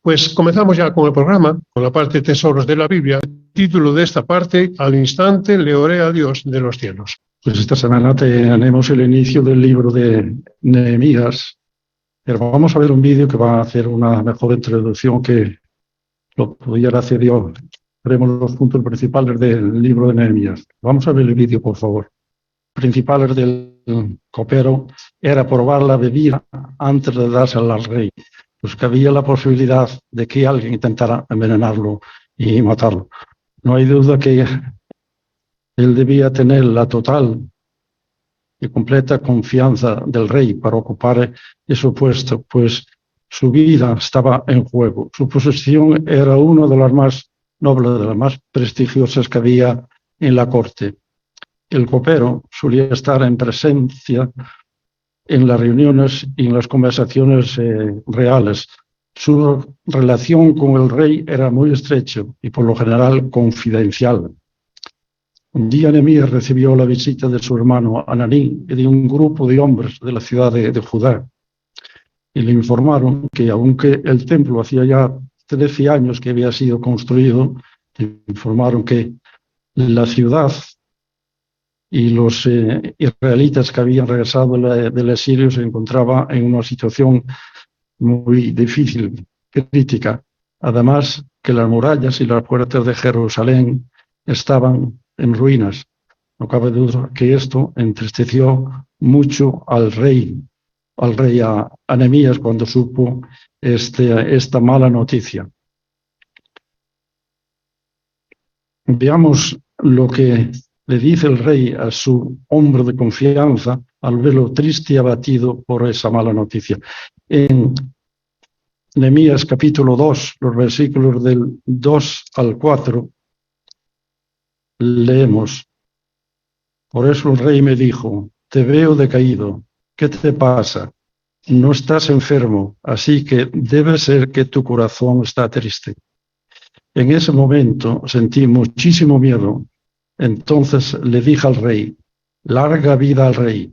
Pues comenzamos ya con el programa, con la parte Tesoros de la Biblia. El título de esta parte: Al instante le oré a Dios de los cielos. Pues esta semana tenemos el inicio del libro de Nehemías, pero vamos a ver un vídeo que va a hacer una mejor introducción que lo pudiera hacer yo. Veremos los puntos principales del libro de Nehemías. Vamos a ver el vídeo, por favor. Principales del copero era probar la bebida antes de dársela al rey, pues que había la posibilidad de que alguien intentara envenenarlo y matarlo. No hay duda que él debía tener la total y completa confianza del rey para ocupar ese puesto, pues su vida estaba en juego. Su posición era una de las más nobles, de las más prestigiosas que había en la corte. El copero solía estar en presencia en las reuniones y en las conversaciones reales. Su relación con el rey era muy estrecha y por lo general confidencial. Un día Nehemías recibió la visita de su hermano Ananí y de un grupo de hombres de la ciudad de Judá, y le informaron que aunque el templo hacía ya 13 años que había sido construido, le informaron que la ciudad y los israelitas que habían regresado del exilio se encontraba en una situación muy difícil, crítica. Además, que las murallas y las puertas de Jerusalén estaban en ruinas. No cabe duda que esto entristeció mucho al rey a Nehemías, cuando supo esta mala noticia. Veamos lo que le dice el rey a su hombre de confianza al verlo triste y abatido por esa mala noticia. En Nehemías capítulo 2, los versículos del 2 al 4, leemos: Por eso el rey me dijo: te veo decaído, ¿qué te pasa? No estás enfermo, así que debe ser que tu corazón está triste. En ese momento sentí muchísimo miedo. Entonces le dije al rey: larga vida al rey.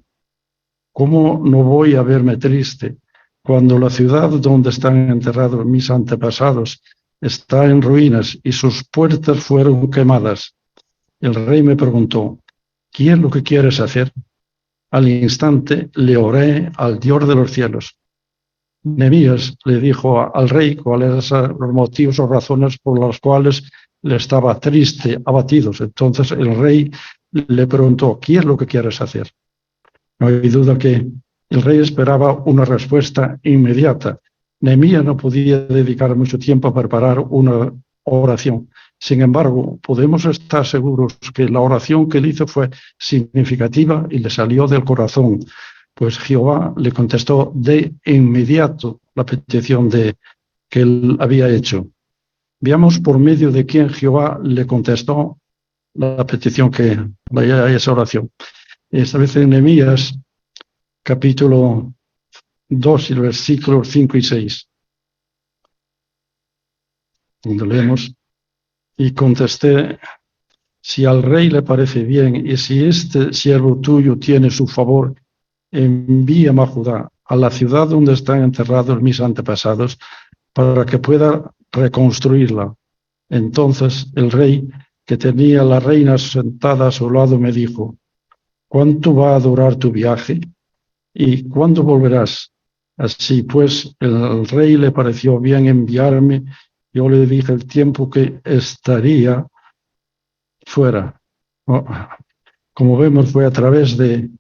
¿Cómo no voy a verme triste cuando la ciudad donde están enterrados mis antepasados está en ruinas y sus puertas fueron quemadas? El rey me preguntó: ¿qué es lo que quieres hacer? Al instante le oré al Dios de los cielos. Nehemías le dijo al rey cuáles eran los motivos o razones por las cuales le estaba triste, abatido. Entonces el rey le preguntó: ¿qué es lo que quieres hacer? No hay duda que el rey esperaba una respuesta inmediata. Nehemías no podía dedicar mucho tiempo a preparar una oración. Sin embargo, podemos estar seguros que la oración que él hizo fue significativa y le salió del corazón, pues Jehová le contestó de inmediato la petición que él había hecho. Veamos por medio de quién Jehová le contestó la petición esa oración. Esta vez en Nehemías capítulo 2 y versículos 5 y 6, donde leemos: y contesté: si al rey le parece bien y si este siervo tuyo tiene su favor, envíame a Judá, a la ciudad donde están enterrados mis antepasados, para que pueda reconstruirla. Entonces el rey, que tenía a la reina sentada a su lado, me dijo: ¿cuánto va a durar tu viaje? ¿Y cuándo volverás? Así pues, el rey le pareció bien enviarme. Yo le dije el tiempo que estaría fuera. Como vemos, fue a través de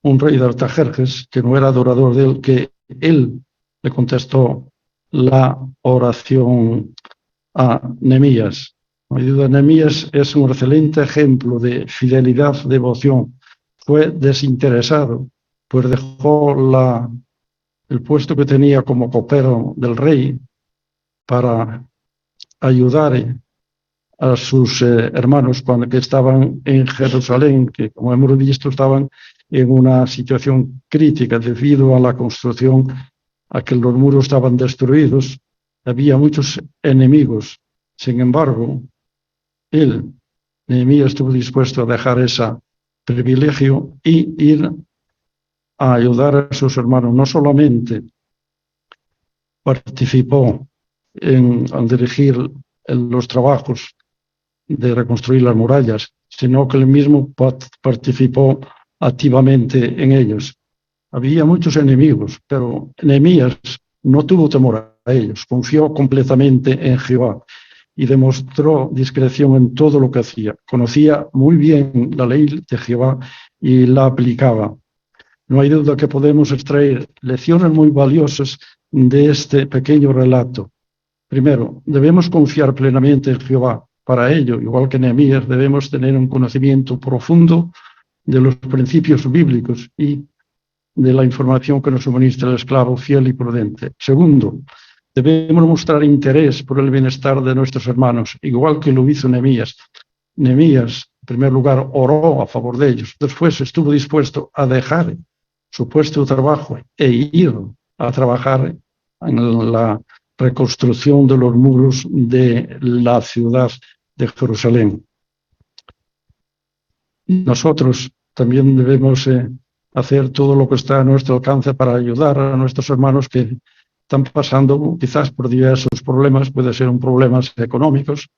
un rey de Artajerjes, que no era adorador de él, que él le contestó la oración a Nehemías. No hay duda, Nehemías es un excelente ejemplo de fidelidad, devoción. Fue desinteresado, pues dejó el puesto que tenía como copero del rey para ayudar a sus hermanos que estaban en Jerusalén, que, como hemos visto, estaban en una situación crítica debido a la construcción, a que los muros estaban destruidos. Había muchos enemigos. Sin embargo, Nehemías, estuvo dispuesto a dejar ese privilegio y ir a ayudar a sus hermanos. No solamente participó al dirigir los trabajos de reconstruir las murallas, sino que él mismo participó activamente en ellos. Había muchos enemigos, pero Nehemías no tuvo temor a ellos, confió completamente en Jehová y demostró discreción en todo lo que hacía. Conocía muy bien la ley de Jehová y la aplicaba. No hay duda que podemos extraer lecciones muy valiosas de este pequeño relato. Primero, debemos confiar plenamente en Jehová. Para ello, igual que Nehemías, debemos tener un conocimiento profundo de los principios bíblicos y de la información que nos suministra el esclavo fiel y prudente. Segundo, debemos mostrar interés por el bienestar de nuestros hermanos, igual que lo hizo Nehemías. Nehemías, en primer lugar, oró a favor de ellos. Después estuvo dispuesto a dejar su puesto de trabajo e ir a trabajar en la reconstrucción de los muros de la ciudad de Jerusalén. Nosotros también debemos hacer todo lo que está a nuestro alcance para ayudar a nuestros hermanos que están pasando quizás por diversos problemas, puede ser un problemas económicos.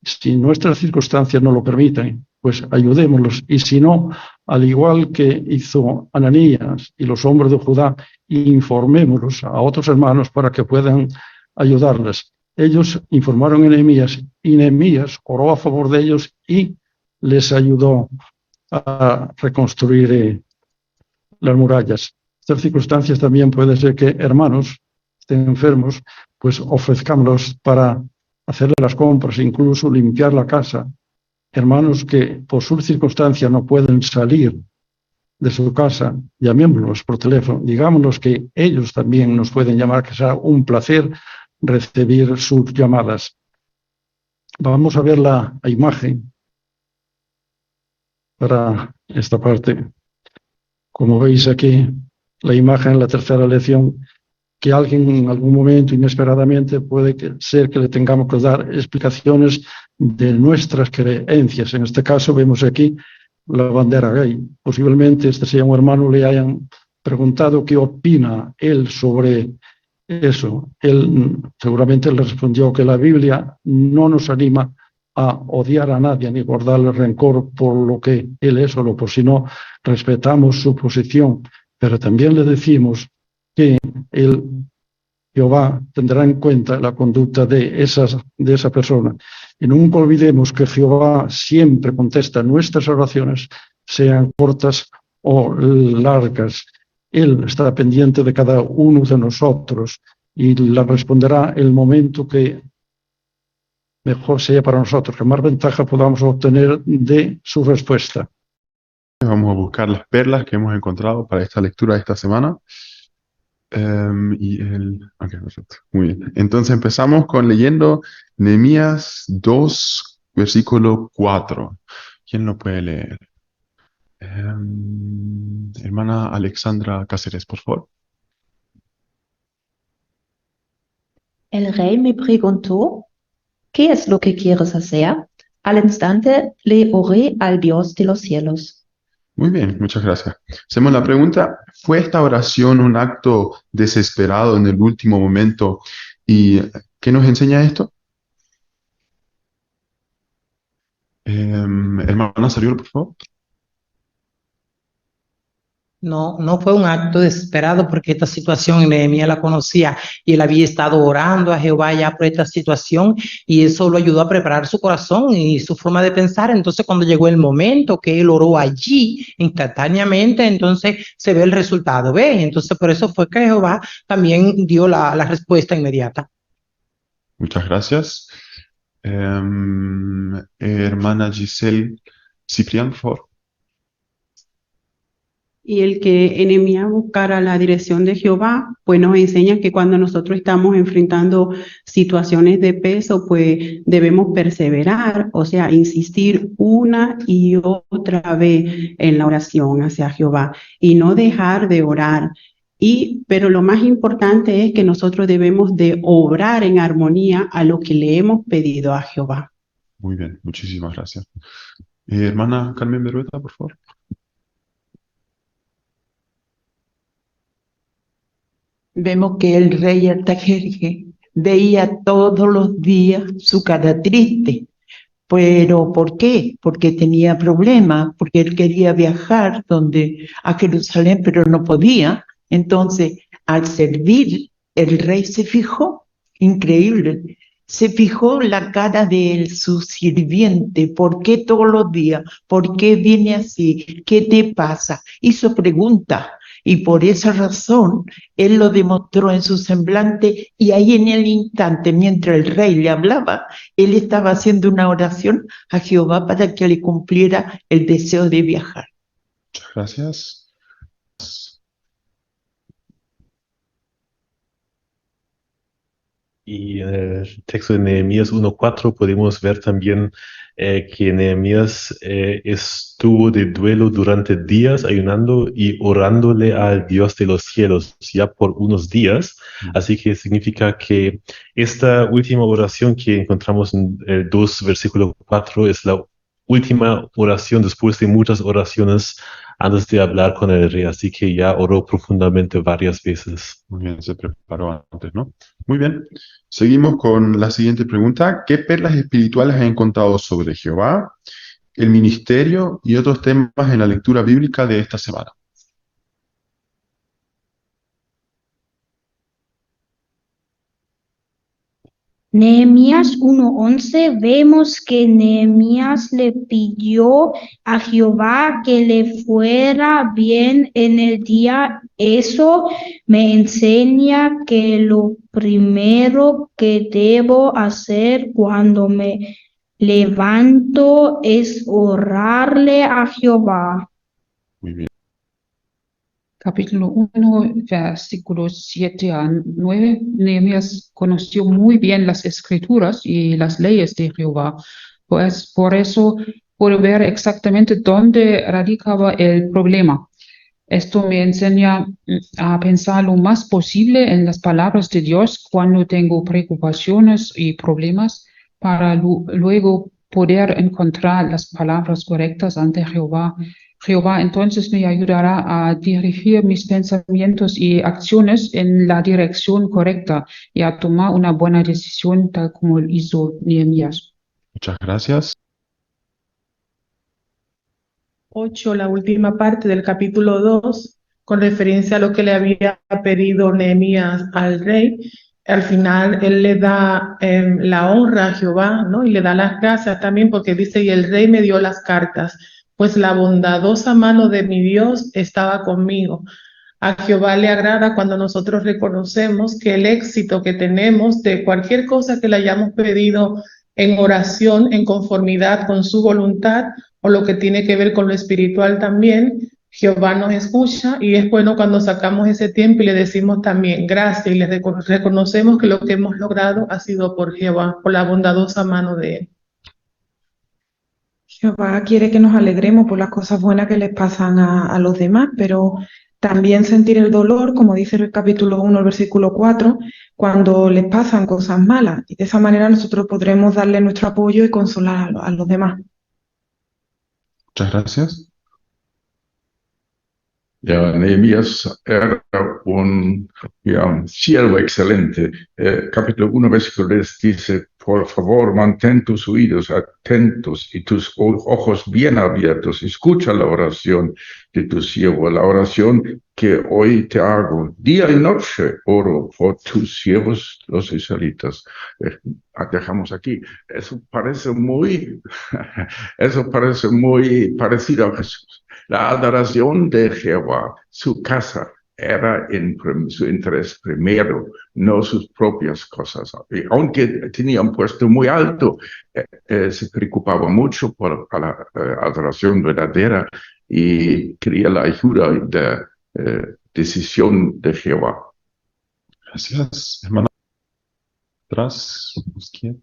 Si nuestras circunstancias no lo permiten, pues ayudémoslos. Y si no, al igual que hizo Ananías y los hombres de Judá, informémoslos a otros hermanos para que puedan ayudarles. Ellos informaron a Nehemías y Nehemías oró a favor de ellos y les ayudó a reconstruir las murallas. Estas circunstancias también puede ser que hermanos estén enfermos, pues ofrezcámoslos para hacerle las compras, incluso limpiar la casa. Hermanos que por sus circunstancias no pueden salir de su casa, llamémoslos por teléfono, digámoslos que ellos también nos pueden llamar, que será un placer recibir sus llamadas. Vamos a ver la imagen para esta parte. Como veis aquí, la imagen en la tercera lección, que alguien en algún momento inesperadamente puede ser que le tengamos que dar explicaciones de nuestras creencias. En este caso vemos aquí la bandera gay. Posiblemente este sea un hermano, le hayan preguntado qué opina él sobre eso. Él seguramente le respondió que la Biblia no nos anima a odiar a nadie ni guardarle rencor por lo que él es o lo por, sino respetamos su posición, pero también le decimos que Jehová tendrá en cuenta la conducta de esa persona. Y nunca olvidemos que Jehová siempre contesta nuestras oraciones, sean cortas o largas. Él está pendiente de cada uno de nosotros y la responderá el momento que mejor sea para nosotros, que más ventaja podamos obtener de su respuesta. Vamos a buscar las perlas que hemos encontrado para esta lectura de esta semana. Ok, perfecto. Muy bien. Entonces empezamos con leyendo Nehemías 2, versículo 4. ¿Quién lo puede leer? Hermana Alexandra Cáceres, por favor. El rey me preguntó, ¿qué es lo que quieres hacer? Al instante le oré al Dios de los cielos. Muy bien, muchas gracias. Hacemos la pregunta, ¿fue esta oración un acto desesperado en el último momento? ¿Y qué nos enseña esto? Hermana Sariol, por favor. No, no fue un acto desesperado porque esta situación Nehemías la conocía y él había estado orando a Jehová ya por esta situación y eso lo ayudó a preparar su corazón y su forma de pensar. Entonces cuando llegó el momento que él oró allí instantáneamente, entonces se ve el resultado, ¿ve? Entonces por eso fue que Jehová también dio la respuesta inmediata. Muchas gracias. Hermana Giselle Ciprián, por favor. Y el que Nehemías buscara la dirección de Jehová, pues nos enseña que cuando nosotros estamos enfrentando situaciones de peso, pues debemos perseverar, o sea, insistir una y otra vez en la oración hacia Jehová y no dejar de orar. Pero lo más importante es que nosotros debemos de obrar en armonía a lo que le hemos pedido a Jehová. Muy bien, muchísimas gracias. Hermana Carmen Berueta, por favor. Vemos que el rey Artajerjes veía todos los días su cara triste. ¿Pero por qué? Porque tenía problemas, porque él quería viajar a Jerusalén, pero no podía. Entonces, al servir, el rey se fijó, increíble, se fijó la cara de su sirviente. ¿Por qué todos los días? ¿Por qué viene así? ¿Qué te pasa? Hizo preguntas. Y por esa razón, él lo demostró en su semblante, y ahí en el instante, mientras el rey le hablaba, él estaba haciendo una oración a Jehová para que le cumpliera el deseo de viajar. Muchas gracias. Y en el texto de Nehemías 1:4 podemos ver también que Nehemías estuvo de duelo durante días ayunando y orándole al Dios de los cielos ya por unos días. Así que significa que esta última oración que encontramos en el 2, versículo 4 es la última oración después de muchas oraciones antes de hablar con el rey. Así que ya oró profundamente varias veces. Muy bien, se preparó antes, ¿no? Muy bien. Seguimos con la siguiente pregunta. ¿Qué perlas espirituales has encontrado sobre Jehová, el ministerio y otros temas en la lectura bíblica de esta semana? Nehemías 1:11, vemos que Nehemías le pidió a Jehová que le fuera bien en el día. Eso me enseña que lo primero que debo hacer cuando me levanto es orarle a Jehová. Muy bien. Capítulo 1, versículos 7 a 9. Nehemías conoció muy bien las escrituras y las leyes de Jehová. Pues por eso puedo ver exactamente dónde radicaba el problema. Esto me enseña a pensar lo más posible en las palabras de Dios cuando tengo preocupaciones y problemas, para luego poder encontrar las palabras correctas ante Jehová. Jehová entonces me ayudará a dirigir mis pensamientos y acciones en la dirección correcta y a tomar una buena decisión, tal como hizo Nehemías. Muchas gracias. 8, la última parte del capítulo 2, con referencia a lo que le había pedido Nehemías al rey. Al final él le da la honra a Jehová, ¿no? Y le da las gracias también, porque dice, y el rey me dio las cartas, pues la bondadosa mano de mi Dios estaba conmigo. A Jehová le agrada cuando nosotros reconocemos que el éxito que tenemos de cualquier cosa que le hayamos pedido en oración, en conformidad con su voluntad, o lo que tiene que ver con lo espiritual también, Jehová nos escucha, y es bueno cuando sacamos ese tiempo y le decimos también gracias y le reconocemos que lo que hemos logrado ha sido por Jehová, por la bondadosa mano de él. Jehová quiere que nos alegremos por las cosas buenas que les pasan a los demás, pero también sentir el dolor, como dice el capítulo 1, el versículo 4, cuando les pasan cosas malas. Y de esa manera nosotros podremos darle nuestro apoyo y consolar a los demás. Muchas gracias. Ja, Nehemías era un siervo excelente. Capítulo 1, versículo 10 dice, por favor, mantén tus oídos atentos y tus ojos bien abiertos. Escucha la oración de tu siervo, la oración que hoy te hago. Día y noche oro por tus siervos, los israelitas. Dejamos aquí. Eso parece muy parecido a Jesús. La adoración de Jehová, su casa, era en su interés primero, no sus propias cosas. Y aunque tenía un puesto muy alto, se preocupaba mucho por la adoración verdadera y quería la ayuda de decisión de Jehová. Gracias, hermano. Atrás, izquierda.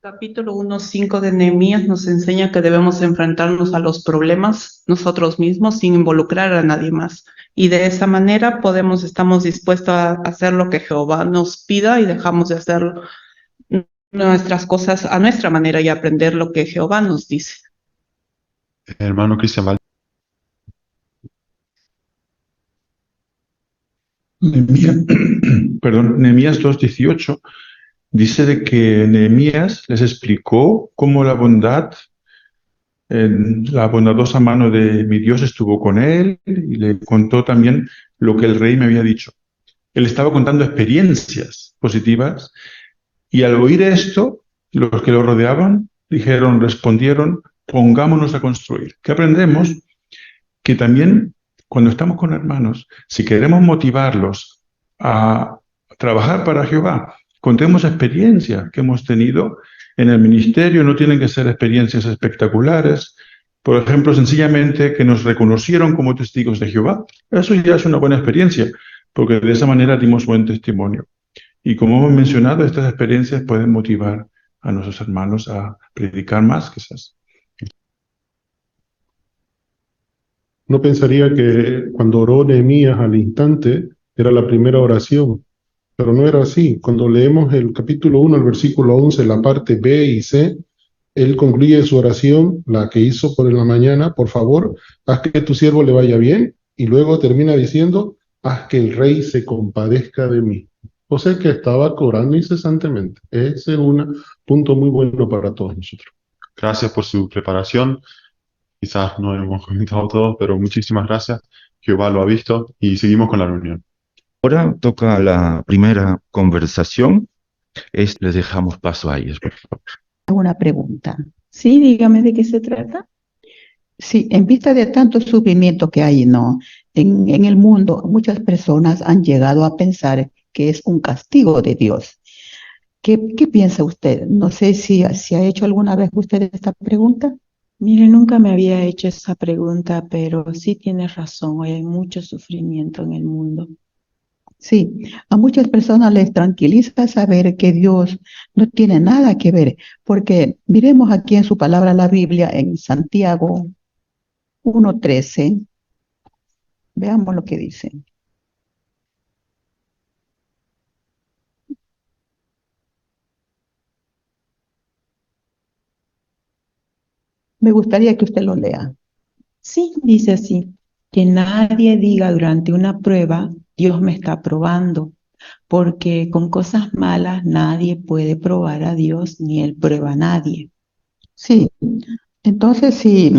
Capítulo 1:5 de Nehemías nos enseña que debemos enfrentarnos a los problemas nosotros mismos sin involucrar a nadie más. Y de esa manera estamos dispuestos a hacer lo que Jehová nos pida y dejamos de hacer nuestras cosas a nuestra manera y aprender lo que Jehová nos dice. Hermano Cristian Val. Nehemías 2:18 dice de que Nehemías les explicó cómo la bondadosa mano de mi Dios estuvo con él y le contó también lo que el rey me había dicho. Él estaba contando experiencias positivas y al oír esto, los que lo rodeaban respondieron, pongámonos a construir. ¿Qué aprendemos? Que también cuando estamos con hermanos, si queremos motivarlos a trabajar para Jehová, contemos experiencias que hemos tenido en el ministerio, no tienen que ser experiencias espectaculares. Por ejemplo, sencillamente que nos reconocieron como testigos de Jehová. Eso ya es una buena experiencia, porque de esa manera dimos buen testimonio. Y como hemos mencionado, estas experiencias pueden motivar a nuestros hermanos a predicar más, quizás. No pensaría que cuando oró Nehemías al instante era la primera oración, pero no era así. Cuando leemos el capítulo 1, el versículo 11, la parte B y C, él concluye su oración, la que hizo por la mañana: por favor, haz que tu siervo le vaya bien, y luego termina diciendo: haz que el rey se compadezca de mí. O sea que estaba orando incesantemente. Ese es un punto muy bueno para todos nosotros. Gracias por su preparación. Quizás no hemos comentado todo, pero muchísimas gracias. Jehová lo ha visto y seguimos con la reunión. Ahora toca la primera conversación. Les dejamos paso a ellos, por favor. Una pregunta. Sí, dígame de qué se trata. Sí, en vista de tanto sufrimiento que hay, ¿no? En el mundo, muchas personas han llegado a pensar que es un castigo de Dios. ¿Qué piensa usted? No sé si ha hecho alguna vez usted esta pregunta. Mire, nunca me había hecho esa pregunta, pero sí tiene razón. Hoy hay mucho sufrimiento en el mundo. Sí, a muchas personas les tranquiliza saber que Dios no tiene nada que ver, porque miremos aquí en su palabra la Biblia, en Santiago 1:13. Veamos lo que dice. Me gustaría que usted lo lea. Sí, dice así: que nadie diga durante una prueba, Dios me está probando, porque con cosas malas nadie puede probar a Dios, ni Él prueba a nadie. Sí, entonces sí,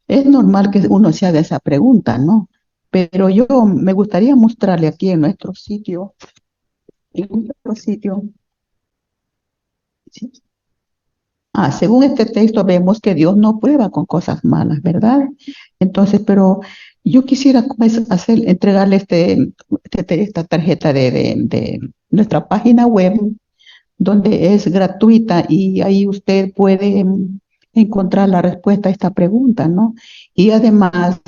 es normal que uno se haga esa pregunta, ¿no? Pero yo me gustaría mostrarle aquí en nuestro sitio, Sí. Según este texto vemos que Dios no prueba con cosas malas, ¿verdad? Entonces, pero yo quisiera entregarle esta tarjeta de nuestra página web, donde es gratuita y ahí usted puede encontrar la respuesta a esta pregunta, ¿no? Y además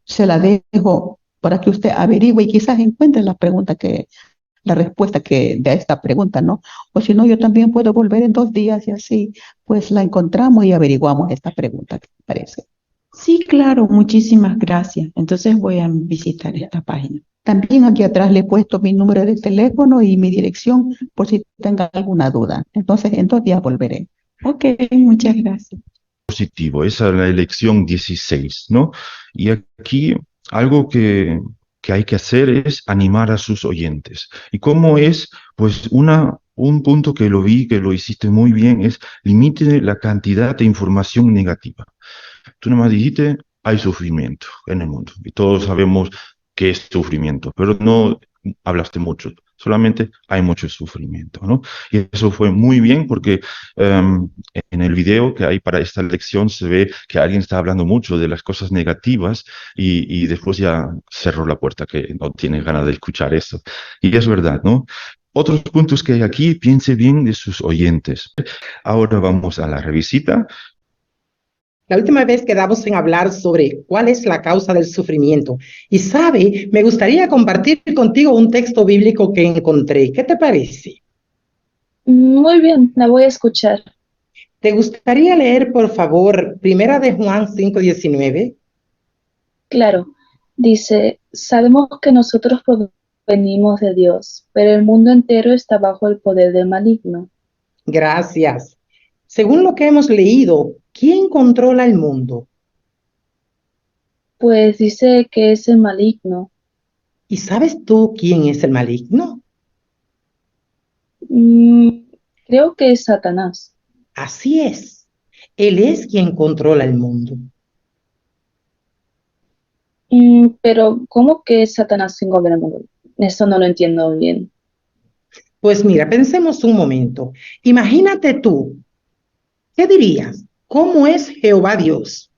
se la dejo para que usted averigüe y quizás encuentre la respuesta de esta pregunta, ¿no? O si no, yo también puedo volver en 2 días y así pues la encontramos y averiguamos esta pregunta, ¿qué te parece? Sí, claro, muchísimas gracias. Entonces voy a visitar esta página. También aquí atrás le he puesto mi número de teléfono y mi dirección por si tenga alguna duda. Entonces, en 2 días volveré. Ok, muchas gracias. Positivo, esa es la elección 16, ¿no? Y aquí algo que hay que hacer es animar a sus oyentes. ¿Y cómo es? Pues un punto que lo vi, que lo hiciste muy bien, es limite la cantidad de información negativa. Tú nomás dijiste, hay sufrimiento en el mundo, y todos sabemos qué es sufrimiento, pero no hablaste mucho, solamente hay mucho sufrimiento, ¿no? Y eso fue muy bien porque en el video que hay para esta lección se ve que alguien está hablando mucho de las cosas negativas y después ya cerró la puerta, que no tiene ganas de escuchar eso. Y es verdad, ¿no? Otros puntos que hay aquí, piense bien de sus oyentes. Ahora vamos a la revisita. La última vez quedamos en hablar sobre cuál es la causa del sufrimiento. Y sabe, me gustaría compartir contigo un texto bíblico que encontré. ¿Qué te parece? Muy bien, la voy a escuchar. ¿Te gustaría leer, por favor, Primera de Juan 5:19? Claro, dice, sabemos que nosotros provenimos de Dios, pero el mundo entero está bajo el poder del maligno. Gracias. Según lo que hemos leído, ¿quién controla el mundo? Pues dice que es el maligno. ¿Y sabes tú quién es el maligno? Creo que es Satanás. Así es. Él es quien controla el mundo. Pero, ¿cómo que Satanás sin gobierno? Eso no lo entiendo bien. Pues mira, pensemos un momento. Imagínate tú, ¿qué dirías? ¿Cómo es Jehová Dios?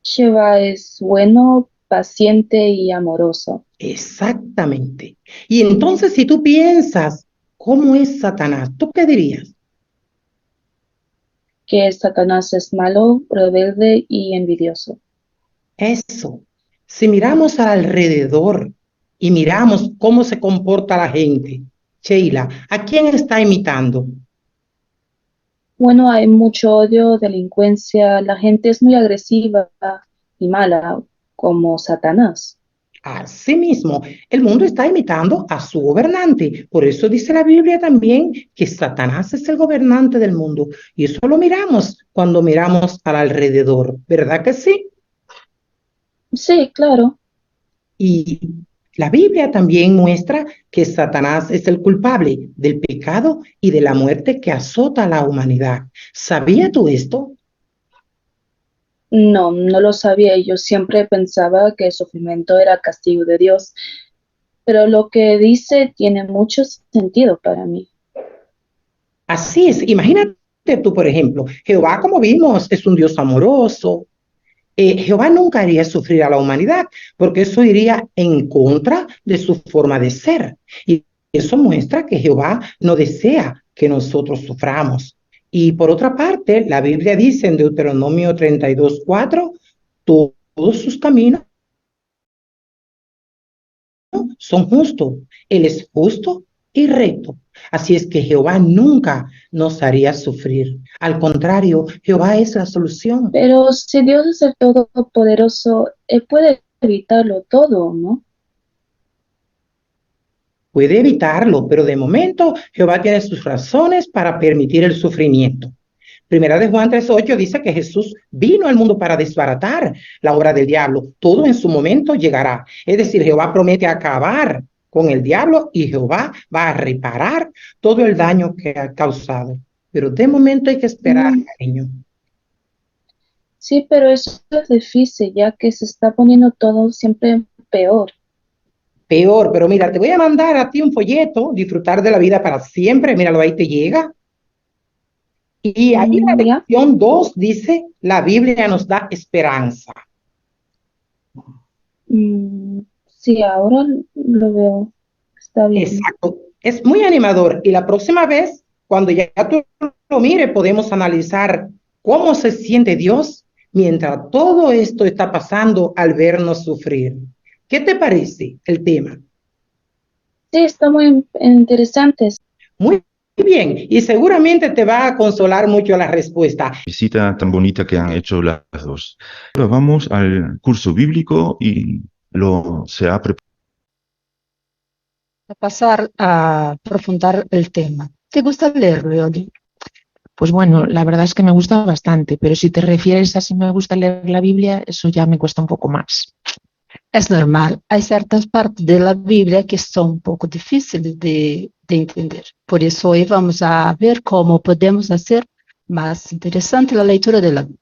Jehová es bueno, paciente y amoroso. Exactamente. Y entonces, si tú piensas, ¿cómo es Satanás? ¿Tú qué dirías? Que Satanás es malo, rebelde y envidioso. Eso. Si miramos alrededor y miramos cómo se comporta la gente, Sheila, ¿a quién está imitando? Bueno, hay mucho odio, delincuencia, la gente es muy agresiva y mala, como Satanás. Asimismo, el mundo está imitando a su gobernante. Por eso dice la Biblia también que Satanás es el gobernante del mundo. Y eso lo miramos cuando miramos al alrededor, ¿verdad que sí? Sí, claro. Y la Biblia también muestra que Satanás es el culpable del pecado y de la muerte que azota a la humanidad. ¿Sabías tú esto? No, no lo sabía y yo siempre pensaba que el sufrimiento era castigo de Dios, pero lo que dice tiene mucho sentido para mí. Así es. Imagínate tú, por ejemplo, Jehová, como vimos, es un Dios amoroso. Jehová nunca haría sufrir a la humanidad, porque eso iría en contra de su forma de ser. Y eso muestra que Jehová no desea que nosotros suframos. Y por otra parte, la Biblia dice en Deuteronomio 32:4, todos sus caminos son justos. Él es justo y recto. Así es que Jehová nunca nos haría sufrir. Al contrario, Jehová es la solución. Pero si Dios es el Todopoderoso, Él puede evitarlo todo, ¿no? Puede evitarlo, pero de momento Jehová tiene sus razones para permitir el sufrimiento. Primera de Juan 3:8 dice que Jesús vino al mundo para desbaratar la obra del diablo. Todo en su momento llegará. Es decir, Jehová promete acabar con el diablo y Jehová va a reparar todo el daño que ha causado. Pero de momento hay que esperar, cariño. Sí, pero eso es difícil, ya que se está poniendo todo siempre peor. Peor, pero mira, te voy a mandar a ti un folleto, disfrutar de la vida para siempre. Míralo, ahí te llega. Y ahí en la lección 2 dice, la Biblia nos da esperanza. Sí, ahora lo veo. Está bien. Exacto. Es muy animador. Y la próxima vez, cuando ya tú lo mires, podemos analizar cómo se siente Dios mientras todo esto está pasando al vernos sufrir. ¿Qué te parece el tema? Sí, está muy interesante. Muy bien. Y seguramente te va a consolar mucho la respuesta. Visita tan bonita que han hecho las dos. Ahora vamos al curso bíblico y se ha preparado. A pasar a profundar el tema. ¿Te gusta leerlo, Yoli? Pues bueno, la verdad es que me gusta bastante, pero si te refieres a si me gusta leer la Biblia, eso ya me cuesta un poco más. Es normal, hay ciertas partes de la Biblia que son un poco difíciles de entender. Por eso hoy vamos a ver cómo podemos hacer más interesante la lectura de la Biblia.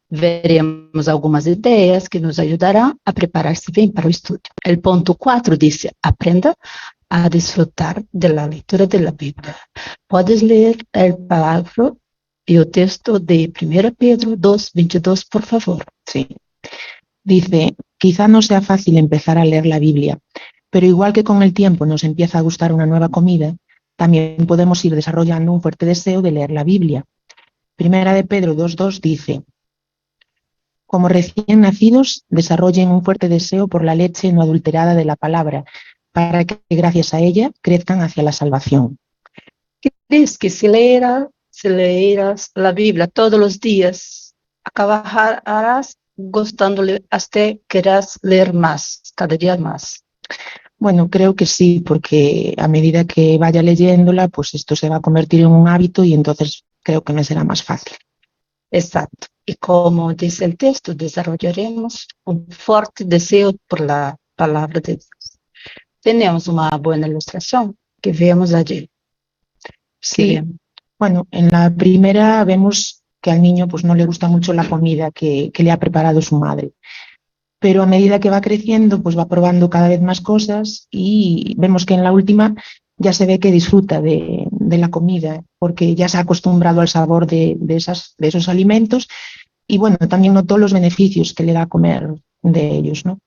Veremos algumas ideias que nos ayudarán a prepararse bien para el estudio. El punto 4 dice, aprenda a disfrutar de la lectura de la Biblia. Puedes leer el parágrafo y el texto de 1 Pedro 2:22, por favor. Sí. Dice, quizá no sea fácil empezar a leer la Biblia, pero igual que con el tiempo nos empieza a gustar una nueva comida, también podemos ir desarrollando un fuerte deseo de leer la Biblia. 1 Pedro 2:2 dice, como recién nacidos, desarrollen un fuerte deseo por la leche no adulterada de la palabra, para que gracias a ella crezcan hacia la salvación. ¿Crees que si leerás la Biblia todos los días, acabarás gustándole hasta querrás leer más, cada día más? Bueno, creo que sí, porque a medida que vaya leyéndola, pues esto se va a convertir en un hábito y entonces creo que me será más fácil. Exacto. Y como dice el texto, desarrollaremos un fuerte deseo por la palabra de Dios. Tenemos una buena ilustración que vemos allí. Sí, bueno, en la primera vemos que al niño pues no le gusta mucho la comida que le ha preparado su madre, pero a medida que va creciendo pues va probando cada vez más cosas y vemos que en la última ya se ve que disfruta de la comida porque ya se ha acostumbrado al sabor de esos alimentos y bueno, también notó los beneficios que le da comer de ellos, ¿no?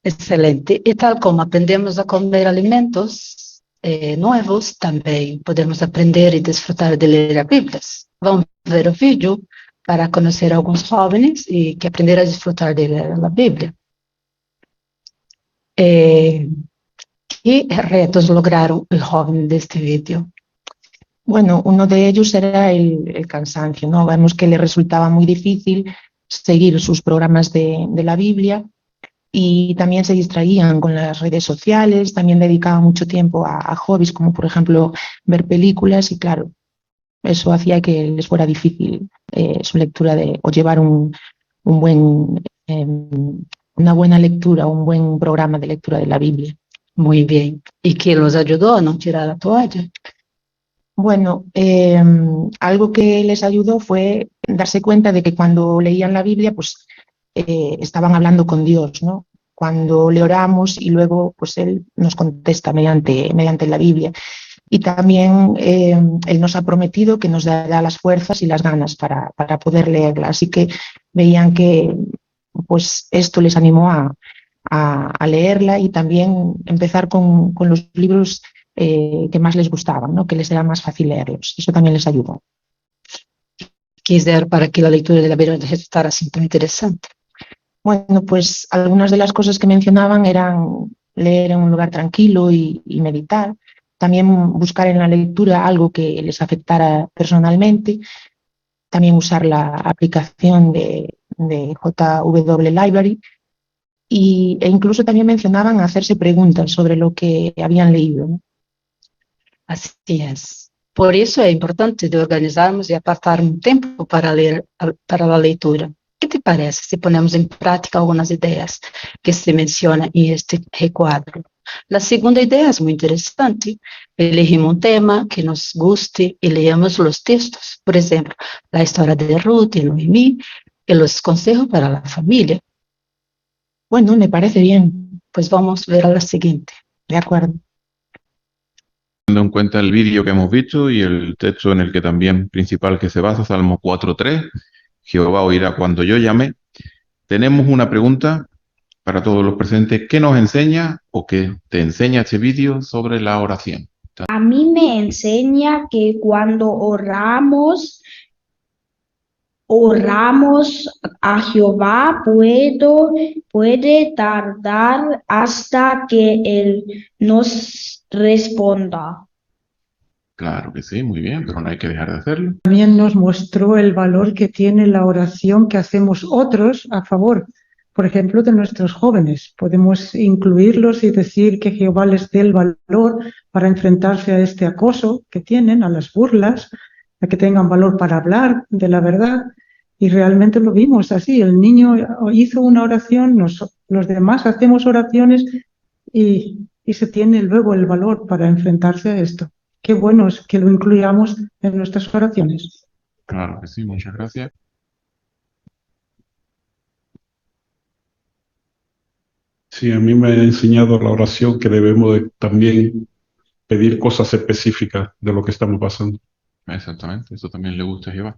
Excelente. Y tal como aprendemos a comer alimentos nuevos, también podemos aprender y disfrutar de leer a Biblia. Vamos a ver el vídeo para conocer a algunos jóvenes y que aprender a disfrutar de leer la Biblia. ¿Qué retos lograron el joven de este vídeo? Bueno, uno de ellos era el cansancio, ¿no? Vemos que le resultaba muy difícil seguir sus programas de la Biblia y también se distraían con las redes sociales, también dedicaban mucho tiempo a hobbies como por ejemplo ver películas y claro, eso hacía que les fuera difícil su lectura o llevar un buen, una buena lectura, un buen programa de lectura de la Biblia. Muy bien. ¿Y qué los ayudó a no tirar la toalla? Bueno, algo que les ayudó fue darse cuenta de que cuando leían la Biblia, pues estaban hablando con Dios, ¿no? Cuando le oramos y luego pues Él nos contesta mediante la Biblia. Y también Él nos ha prometido que nos dará las fuerzas y las ganas para poder leerla. Así que veían que pues esto les animó a leerla y también empezar con los libros que más les gustaban, ¿no? Que les era más fácil leerlos. Eso también les ayudó. Quisiera para que la lectura de la Biblia resultara siempre interesante. Bueno, pues algunas de las cosas que mencionaban eran leer en un lugar tranquilo y meditar. También buscar en la lectura algo que les afectara personalmente. También usar la aplicación de JW Library. E incluso también mencionaban hacerse preguntas sobre lo que habían leído, ¿no? Así es. Por eso es importante de organizarnos y apartar un tiempo para leer, para la lectura. ¿Qué te parece si ponemos en práctica algunas ideas que se mencionan en este recuadro? La segunda idea es muy interesante. Elegimos un tema que nos guste y leamos los textos. Por ejemplo, la historia de Ruth y Noemí y los consejos para la familia. Bueno, me parece bien. Pues vamos a ver a la siguiente. De acuerdo. Teniendo en cuenta el vídeo que hemos visto y el texto en el que también principal que se basa, Salmo 4:3, Jehová oirá cuando yo llame. Tenemos una pregunta para todos los presentes. ¿Qué nos enseña o qué te enseña este vídeo sobre la oración? A mí me enseña que cuando oramos a Jehová, puede tardar hasta que Él nos responda. Claro que sí, muy bien, pero no hay que dejar de hacerlo. También nos mostró el valor que tiene la oración que hacemos otros a favor, por ejemplo, de nuestros jóvenes. Podemos incluirlos y decir que Jehová les dé el valor para enfrentarse a este acoso que tienen, a las burlas, a que tengan valor para hablar de la verdad. Y realmente lo vimos así. El niño hizo una oración, los demás hacemos oraciones y se tiene luego el valor para enfrentarse a esto. Qué bueno es que lo incluyamos en nuestras oraciones. Claro que sí, muchas gracias. Sí, a mí me ha enseñado la oración que debemos de también pedir cosas específicas de lo que estamos pasando. Exactamente, eso también le gusta a Jehová.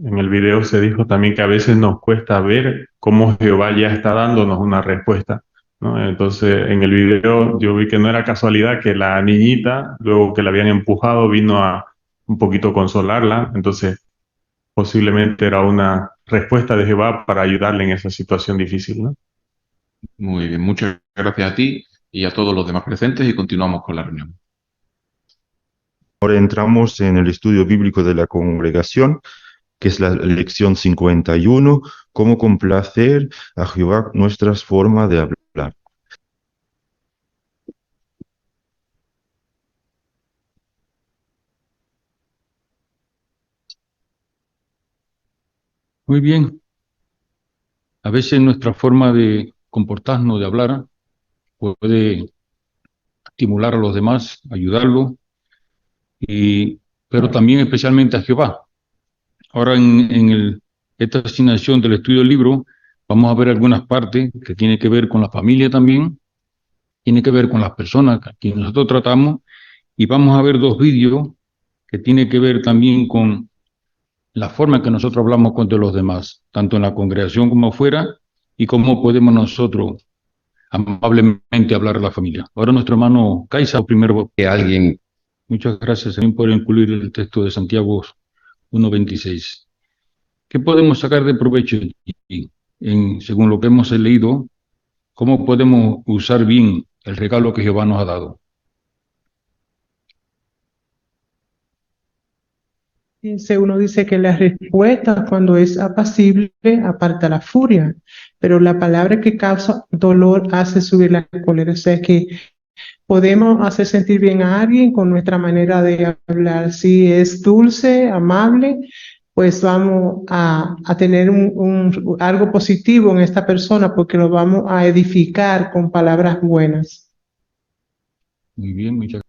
En el video se dijo también que a veces nos cuesta ver cómo Jehová ya está dándonos una respuesta, ¿no? Entonces, en el video yo vi que no era casualidad que la niñita, luego que la habían empujado, vino a un poquito consolarla. Entonces, posiblemente era una respuesta de Jehová para ayudarle en esa situación difícil, ¿no? Muy bien, muchas gracias a ti y a todos los demás presentes y continuamos con la reunión. Ahora entramos en el estudio bíblico de la congregación, que es la lección 51, cómo complacer a Jehová nuestras formas de hablar. Muy bien. A veces nuestra forma de comportarnos, de hablar, puede estimular a los demás, ayudarlos, pero también especialmente a Jehová. Ahora esta asignación del estudio del libro, vamos a ver algunas partes que tienen que ver con la familia también, tiene que ver con las personas que nosotros tratamos, y vamos a ver dos vídeos que tienen que ver también con la forma en que nosotros hablamos con los demás, tanto en la congregación como afuera, y cómo podemos nosotros amablemente hablar a la familia. Ahora nuestro hermano Caiza, primero que alguien. Muchas gracias también por incluir el texto de Santiago 1:26. ¿Qué podemos sacar de provecho aquí? Según lo que hemos leído, ¿cómo podemos usar bien el regalo que Jehová nos ha dado? Uno dice que la respuesta cuando es apacible aparta la furia, pero la palabra que causa dolor hace subir la cólera. O sea que podemos hacer sentir bien a alguien con nuestra manera de hablar. Si es dulce, amable, pues vamos a tener algo positivo en esta persona porque lo vamos a edificar con palabras buenas. Muy bien, muchas gracias.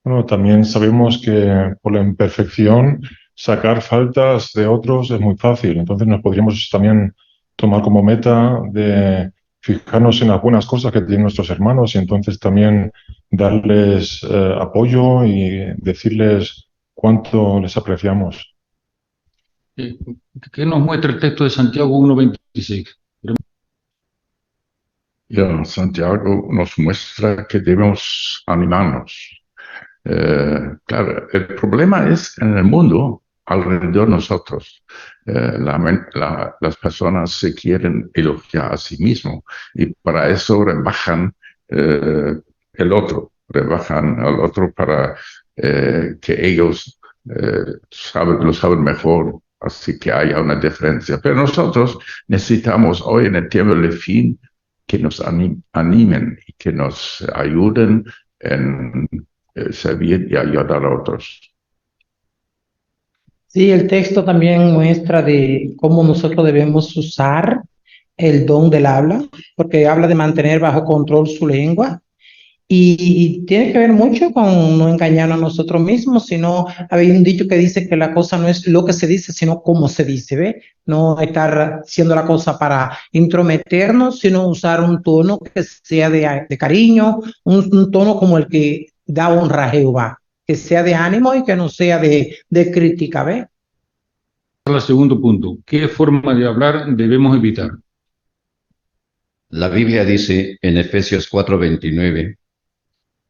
Bueno, también sabemos que por la imperfección sacar faltas de otros es muy fácil. Entonces nos podríamos también tomar como meta de fijarnos en las buenas cosas que tienen nuestros hermanos y entonces también darles apoyo y decirles cuánto les apreciamos. ¿Qué nos muestra el texto de Santiago 1:26? Ya, Santiago nos muestra que debemos animarnos. Claro, el problema es en el mundo alrededor de nosotros. Las personas se quieren elogiar a sí mismos y para eso rebajan rebajan al otro para que ellos lo saben mejor, así que haya una diferencia. Pero nosotros necesitamos hoy en el tiempo del fin que nos animen y que nos ayuden en servir y ayudar a otros. Sí, el texto también muestra de cómo nosotros debemos usar el don del habla, porque habla de mantener bajo control su lengua y tiene que ver mucho con no engañarnos a nosotros mismos, sino hay un dicho que dice que la cosa no es lo que se dice, sino cómo se dice, ¿ve? No estar haciendo la cosa para intrometernos, sino usar un tono que sea de cariño, un tono como el que da honra a Jehová, que sea de ánimo y que no sea de crítica, ¿ve? El segundo punto, ¿qué forma de hablar debemos evitar? La Biblia dice en Efesios 4:29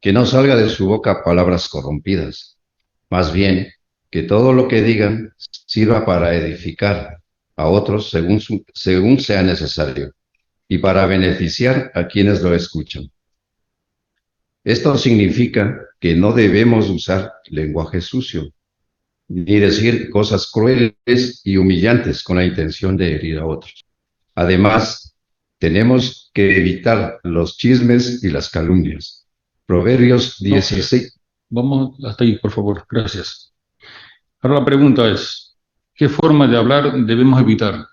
que no salga de su boca palabras corrompidas, más bien que todo lo que digan sirva para edificar a otros según sea necesario y para beneficiar a quienes lo escuchan. Esto significa que no debemos usar lenguaje sucio, ni decir cosas crueles y humillantes con la intención de herir a otros. Además, tenemos que evitar los chismes y las calumnias. Proverbios 16. Vamos hasta ahí, por favor. Gracias. Ahora la pregunta es, ¿qué forma de hablar debemos evitar?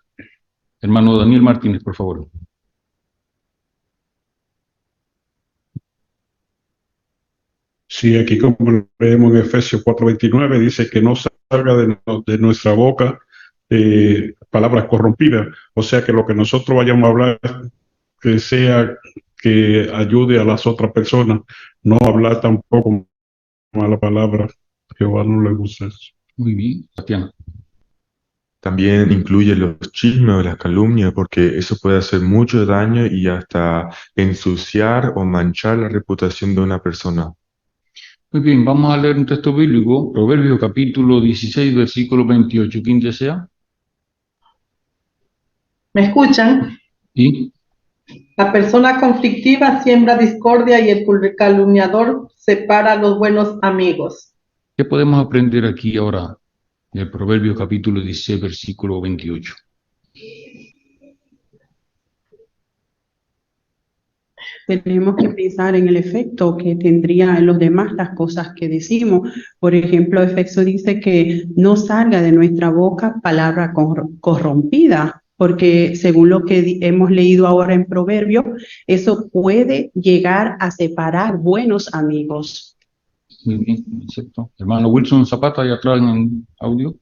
Hermano Daniel Martínez, por favor. Sí, aquí como leemos en Efesios 4:29, dice que no salga de nuestra boca palabras corrompidas. O sea, que lo que nosotros vayamos a hablar, que sea que ayude a las otras personas, no hablar tampoco mala palabra. Jehová no le gusta eso. Muy bien, Tatiana. También incluye los chismes o las calumnias, porque eso puede hacer mucho daño y hasta ensuciar o manchar la reputación de una persona. Muy bien, vamos a leer un texto bíblico, Proverbios capítulo 16, versículo 28. ¿Quién desea? ¿Me escuchan? ¿Y? La persona conflictiva siembra discordia y el calumniador separa a los buenos amigos. ¿Qué podemos aprender aquí ahora del Proverbios capítulo 16, versículo 28? Tenemos que pensar en el efecto que tendría en los demás las cosas que decimos. Por ejemplo, Efesios dice que no salga de nuestra boca palabra corrompida. porque según lo que hemos leído ahora en Proverbio, eso puede llegar a separar buenos amigos. Muy bien, exacto. Hermano Wilson Zapata, allá atrás en el audio.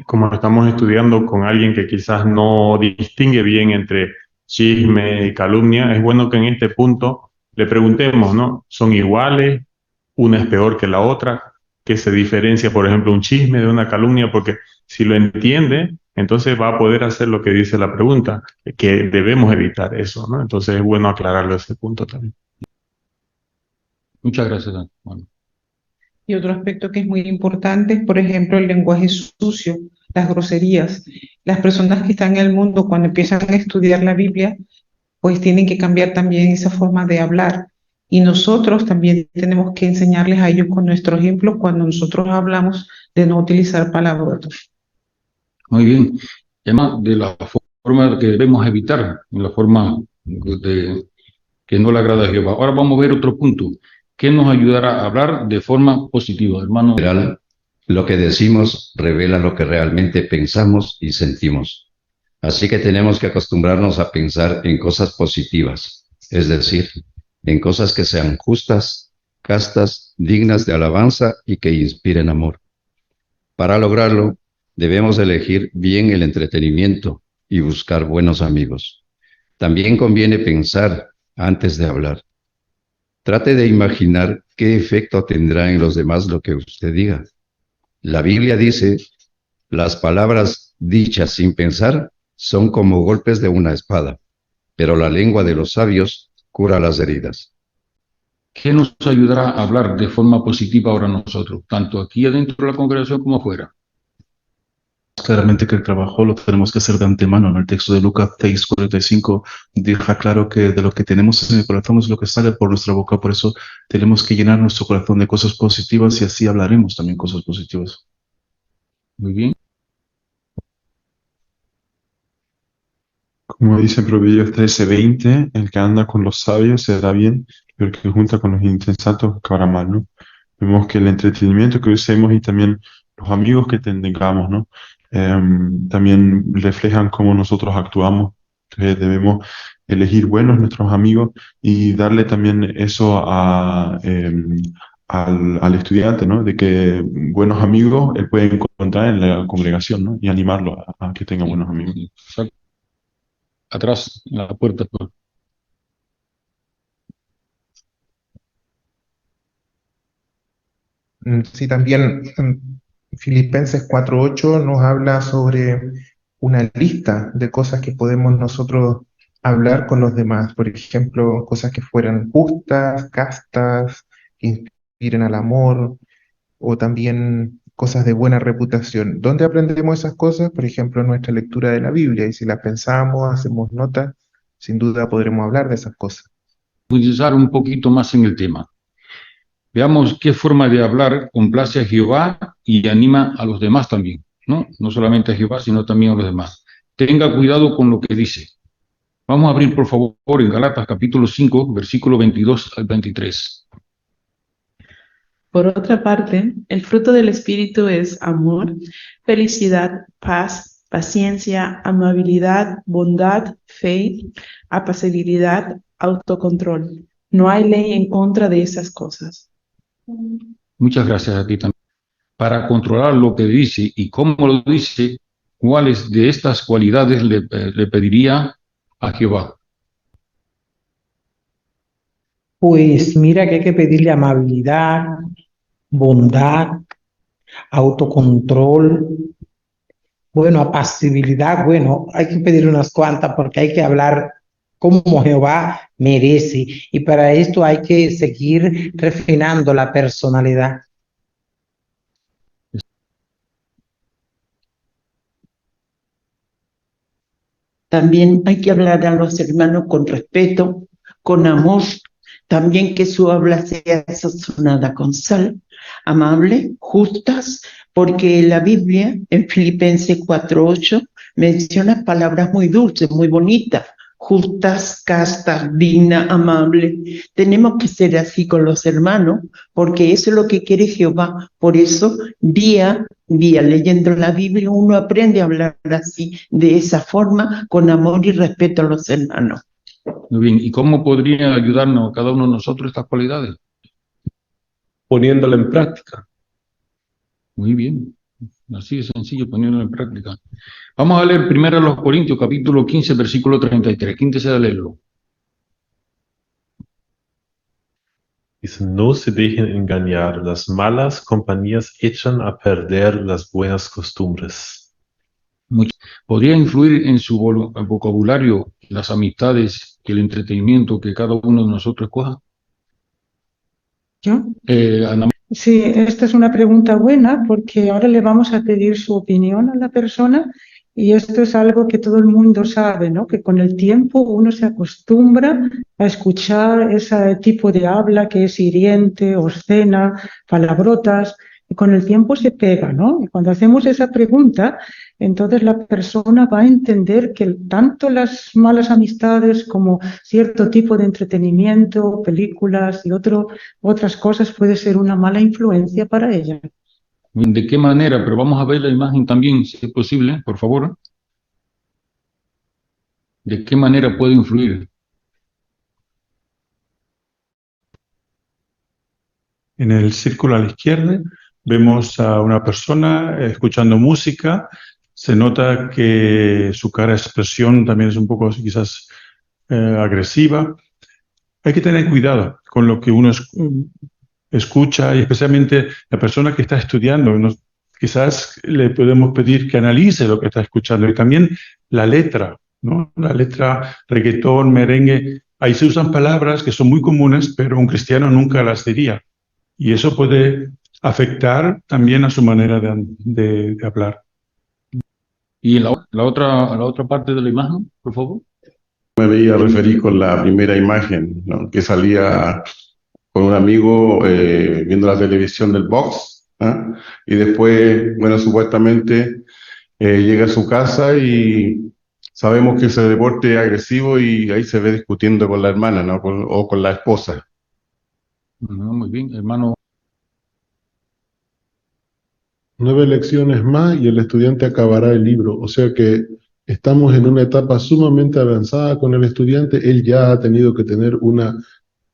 Como estamos estudiando con alguien que quizás no distingue bien entre chisme y calumnia, es bueno que en este punto le preguntemos, ¿no? ¿Son iguales? ¿Una es peor que la otra? ¿Qué se diferencia, por ejemplo, un chisme de una calumnia? Porque si lo entiende, entonces va a poder hacer lo que dice la pregunta, que debemos evitar eso, ¿no? Entonces es bueno aclararlo ese punto también. Muchas gracias. Bueno. Y otro aspecto que es muy importante es, por ejemplo, el lenguaje sucio, las groserías. Las personas que están en el mundo, cuando empiezan a estudiar la Biblia, pues tienen que cambiar también esa forma de hablar. Y nosotros también tenemos que enseñarles a ellos con nuestro ejemplo cuando nosotros hablamos de no utilizar palabras. Muy bien. Además de la forma que debemos evitar, la forma de que no le agrada a Jehová. Ahora vamos a ver otro punto. ¿Qué nos ayudará a hablar de forma positiva, hermano? Lo que decimos revela lo que realmente pensamos y sentimos. Así que tenemos que acostumbrarnos a pensar en cosas positivas, es decir, en cosas que sean justas, castas, dignas de alabanza y que inspiren amor. Para lograrlo, debemos elegir bien el entretenimiento y buscar buenos amigos. También conviene pensar antes de hablar. Trate de imaginar qué efecto tendrá en los demás lo que usted diga. La Biblia dice, las palabras dichas sin pensar son como golpes de una espada, pero la lengua de los sabios cura las heridas. ¿Qué nos ayudará a hablar de forma positiva ahora nosotros, tanto aquí adentro de la congregación como afuera? Claramente que el trabajo lo tenemos que hacer de antemano, ¿no? El texto de Lucas 6:45 deja claro que de lo que tenemos en el corazón es lo que sale por nuestra boca, por eso tenemos que llenar nuestro corazón de cosas positivas y así hablaremos también cosas positivas. Muy bien. Como dice Proverbios 13:20, el que anda con los sabios será bien, pero el que junta con los insensatos acabará mal, ¿no? Vemos que el entretenimiento que usemos y también los amigos que tengamos, ¿no? También reflejan cómo nosotros actuamos. Entonces debemos elegir buenos nuestros amigos y darle también eso al estudiante, ¿no? De que buenos amigos él puede encontrar en la congregación, ¿no? Y animarlo a que tenga buenos amigos. Atrás, en la puerta. Sí, también Filipenses 4:8 nos habla sobre una lista de cosas que podemos nosotros hablar con los demás. Por ejemplo, cosas que fueran justas, castas, que inspiren al amor, o también cosas de buena reputación. ¿Dónde aprendemos esas cosas? Por ejemplo, en nuestra lectura de la Biblia. Y si las pensamos, hacemos notas, sin duda podremos hablar de esas cosas. Profundizar un poquito más en el tema. Veamos qué forma de hablar complace a Jehová y anima a los demás también, ¿no? No solamente a Jehová, sino también a los demás. Tenga cuidado con lo que dice. Vamos a abrir, por favor, en Gálatas capítulo 5, versículo 22 al 23. Por otra parte, el fruto del Espíritu es amor, felicidad, paz, paciencia, amabilidad, bondad, fe, apacibilidad, autocontrol. No hay ley en contra de esas cosas. Muchas gracias a ti también. Para controlar lo que dice y cómo lo dice, ¿cuáles de estas cualidades le pediría a Jehová? Pues mira que hay que pedirle amabilidad, bondad, autocontrol, bueno, apacibilidad, bueno, hay que pedir unas cuantas porque hay que hablar como Jehová merece y para esto hay que seguir refinando la personalidad. También hay que hablar a los hermanos con respeto, con amor, también que su habla sea sazonada con sal, amable, justas, porque la Biblia en Filipenses 4:8 menciona palabras muy dulces, muy bonitas, justas, castas, dignas, amables. Tenemos que ser así con los hermanos, porque eso es lo que quiere Jehová. Por eso, día a día, leyendo la Biblia, uno aprende a hablar así, de esa forma, con amor y respeto a los hermanos. Muy bien, ¿y cómo podría ayudarnos cada uno de nosotros estas cualidades? Poniéndola en práctica. Muy bien, así de sencillo, poniéndolo en práctica. Vamos a leer primero a los Corintios, capítulo 15, versículo 33. ¿Quién desea leerlo? Dice, no se dejen engañar, las malas compañías echan a perder las buenas costumbres. ¿Podría influir en su vocabulario las amistades y el entretenimiento que cada uno de nosotros escoja? ¿Yo? Ana. Sí, esta es una pregunta buena porque ahora le vamos a pedir su opinión a la persona y esto es algo que todo el mundo sabe, ¿no? Que con el tiempo uno se acostumbra a escuchar ese tipo de habla que es hiriente, obscena, palabrotas, y con el tiempo se pega, ¿no? Y cuando hacemos esa pregunta, entonces la persona va a entender que tanto las malas amistades como cierto tipo de entretenimiento, películas y otras cosas puede ser una mala influencia para ella. ¿De qué manera? Pero vamos a ver la imagen también, si es posible, por favor. ¿De qué manera puede influir? En el círculo a la izquierda vemos a una persona escuchando música. Se nota que su cara de expresión también es un poco quizás agresiva. Hay que tener cuidado con lo que uno escucha y especialmente la persona que está estudiando. Quizás le podemos pedir que analice lo que está escuchando y también la letra, ¿no? La letra, reggaetón, merengue. Ahí se usan palabras que son muy comunes, pero un cristiano nunca las diría. Y eso puede afectar también a su manera de hablar. ¿Y la otra parte de la imagen, por favor? Me veía referir con la primera imagen, ¿no? Que salía con un amigo viendo la televisión del box, ¿ah? Y después, bueno, supuestamente llega a su casa y sabemos que ese deporte es agresivo y ahí se ve discutiendo con la hermana, ¿no? O con la esposa. Muy bien, hermano. 9 lecciones más y el estudiante acabará el libro. O sea que estamos en una etapa sumamente avanzada con el estudiante. Él ya ha tenido que tener una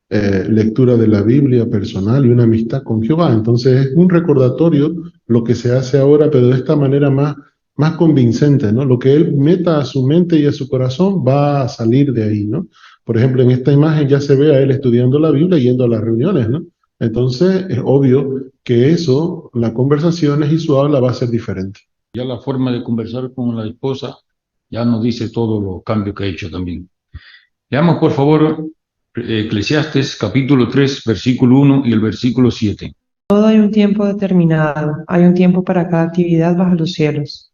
lectura de la Biblia personal y una amistad con Jehová. Entonces es un recordatorio lo que se hace ahora, pero de esta manera más convincente, ¿no? Lo que él meta a su mente y a su corazón va a salir de ahí, ¿no? Por ejemplo, en esta imagen ya se ve a él estudiando la Biblia, yendo a las reuniones, ¿no? Entonces es obvio que eso, las conversaciones y su habla va a ser diferente. Ya la forma de conversar con la esposa ya nos dice todos los cambios que ha hecho también. Leamos, por favor, Eclesiastes capítulo 3, versículo 1 y el versículo 7. Todo hay un tiempo determinado, hay un tiempo para cada actividad bajo los cielos.